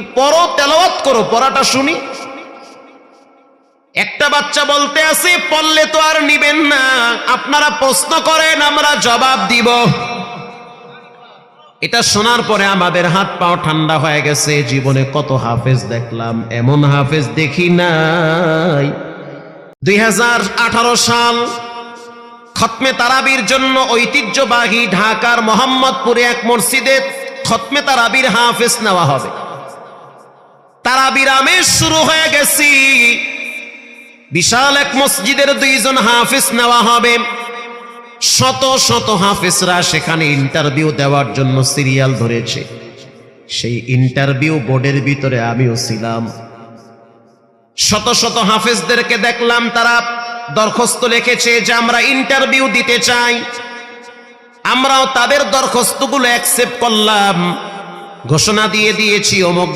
একটু পড়ো, তেলাওয়াত করো, পড়াটা শুনি। একটা বাচ্চা বলতে আছে, পড়লে তো আর নিবেন না, আপনারা প্রশ্ন করেন আমরা জবাব দিব। এটা শোনার পরে আমাদের হাত পাও ঠান্ডা হয়ে গেছে। জীবনে কত হাফেজ দেখলাম, এমন হাফেজ দেখি নাই। 2018 সাল খতমে তারাবির জন্য ঐতিহ্যবাহী ঢাকার মোহাম্মদপুরে এক মসজিদে খতমে তারাবির হাফেজ নেওয়া হবে। তারাবির আমেজ শুরু হয়ে গেছি। বিশাল এক মসজিদের 2 জন হাফেজ নেওয়া হবে। শত শত হাফেজরা সেখানে ইন্টারভিউ দেওয়ার জন্য সিরিয়াল ধরেছে। সেই ইন্টারভিউ বোর্ডের ভিতরে আমিও ছিলাম। শত শত হাফেজদেরকে দেখলাম তারা দরখাস্ত লিখেছে যে আমরা ইন্টারভিউ দিতে চাই। আমরাও তাদের দরখাস্তগুলো অ্যাকসেপ্ট করলাম, ঘোষণা দিয়ে দিয়েছি অমুক